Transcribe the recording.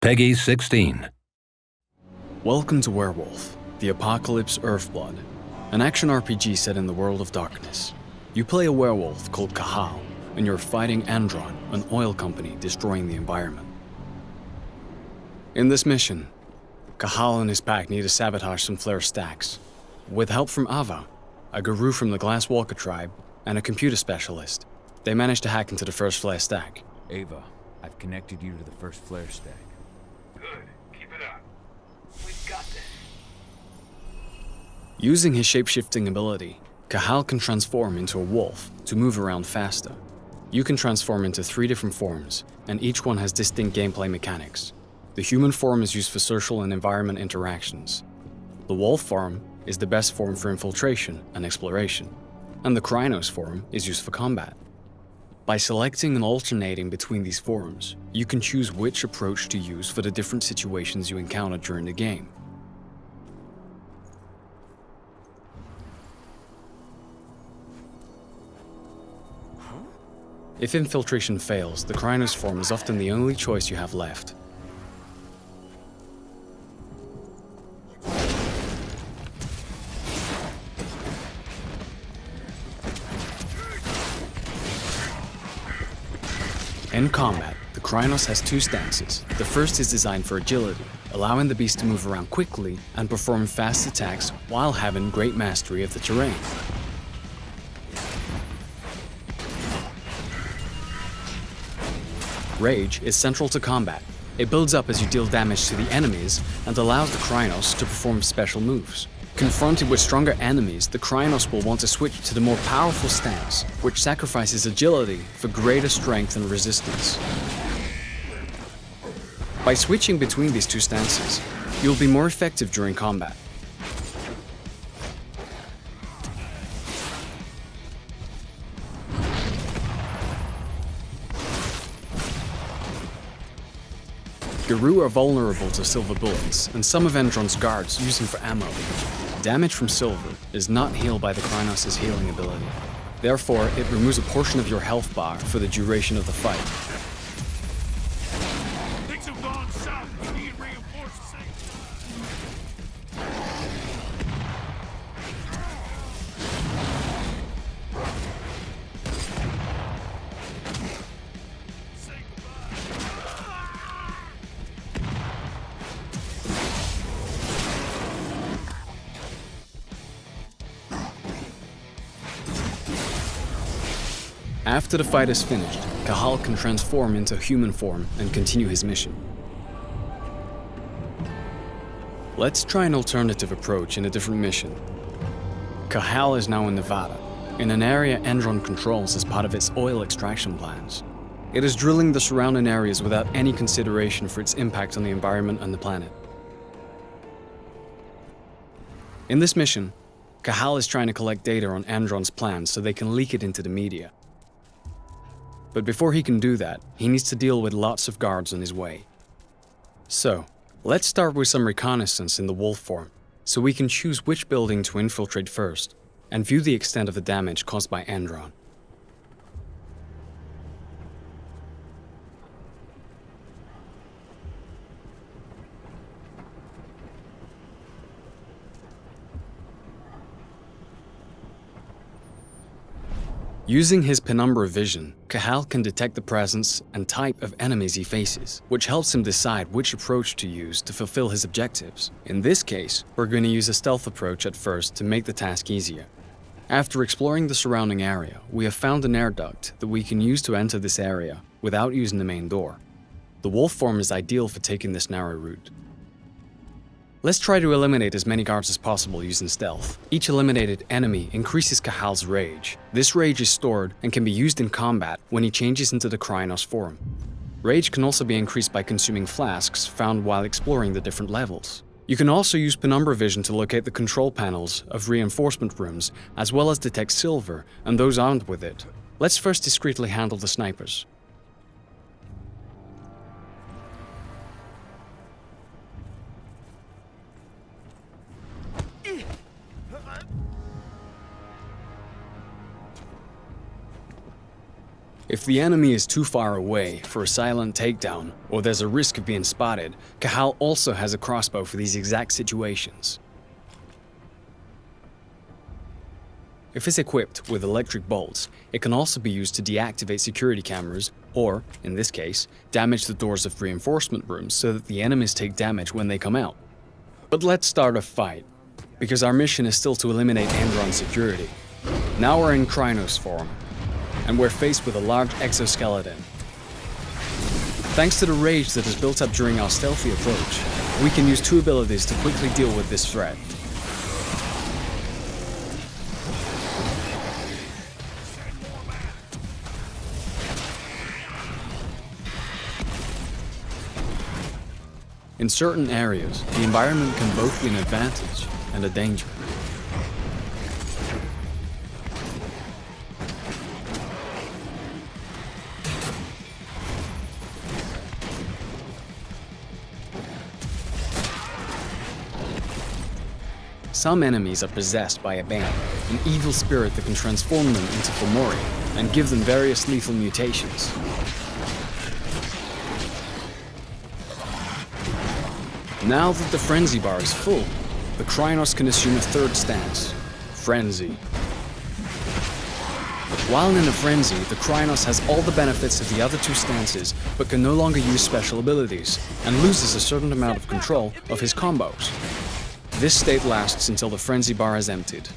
Peggy 16. Welcome to Werewolf, the Apocalypse Earthblood, an action RPG set in the world of darkness. You play a werewolf called Cahal, and you're fighting Andron, an oil company destroying the environment. In this mission, Cahal and his pack need to sabotage some flare stacks. With help from Ava, a guru from the Glasswalker tribe, and a computer specialist, they manage to hack into the first flare stack. Ava, I've connected you to the first flare stack. Good. Keep it up. We've got this. Using his shape-shifting ability, Cahal can transform into a wolf to move around faster. You can transform into 3 different forms, and each one has distinct gameplay mechanics. The human form is used for social and environment interactions. The wolf form is the best form for infiltration and exploration, and the Krynos form is used for combat. By selecting and alternating between these forms, you can choose which approach to use for the different situations you encounter during the game. If infiltration fails, the Krynos form is often the only choice you have left. In combat, the Krynos has 2 stances. The first is designed for agility, allowing the beast to move around quickly and perform fast attacks while having great mastery of the terrain. Rage is central to combat. It builds up as you deal damage to the enemies and allows the Krynos to perform special moves. Confronted with stronger enemies, the Krynos will want to switch to the more powerful stance, which sacrifices agility for greater strength and resistance. By switching between these 2 stances, you'll be more effective during combat. Guru are vulnerable to silver bullets, and some of Andron's guards use them for ammo. Damage from silver is not healed by the Krynos' healing ability. Therefore, it removes a portion of your health bar for the duration of the fight. Things have gone south. We need reinforcements. After the fight is finished, Cahal can transform into human form and continue his mission. Let's try an alternative approach in a different mission. Cahal is now in Nevada, in an area Andron controls as part of its oil extraction plans. It is drilling the surrounding areas without any consideration for its impact on the environment and the planet. In this mission, Cahal is trying to collect data on Andron's plans so they can leak it into the media. But before he can do that, he needs to deal with lots of guards on his way. So, let's start with some reconnaissance in the wolf form, so we can choose which building to infiltrate first, and view the extent of the damage caused by Andron. Using his penumbra vision, Cahal can detect the presence and type of enemies he faces, which helps him decide which approach to use to fulfill his objectives. In this case, we're going to use a stealth approach at first to make the task easier. After exploring the surrounding area, we have found an air duct that we can use to enter this area without using the main door. The wolf form is ideal for taking this narrow route. Let's try to eliminate as many guards as possible using stealth. Each eliminated enemy increases Cahal's rage. This rage is stored and can be used in combat when he changes into the Krynos form. Rage can also be increased by consuming flasks found while exploring the different levels. You can also use penumbra vision to locate the control panels of reinforcement rooms, as well as detect silver and those armed with it. Let's first discreetly handle the snipers. If the enemy is too far away for a silent takedown, or there's a risk of being spotted, Cahal also has a crossbow for these exact situations. If it's equipped with electric bolts, it can also be used to deactivate security cameras, or, in this case, damage the doors of reinforcement rooms so that the enemies take damage when they come out. But let's start a fight, because our mission is still to eliminate Andron security. Now we're in Krynos form, and we're faced with a large exoskeleton. Thanks to the rage that is built up during our stealthy approach, we can use two abilities to quickly deal with this threat. In certain areas, the environment can both be an advantage and a danger. Some enemies are possessed by a bane, an evil spirit that can transform them into Fomori and give them various lethal mutations. Now that the frenzy bar is full, the Krynos can assume a third stance, Frenzy. While in a frenzy, the Krynos has all the benefits of the other two stances, but can no longer use special abilities, and loses a certain amount of control of his combos. This state lasts until the frenzy bar is emptied.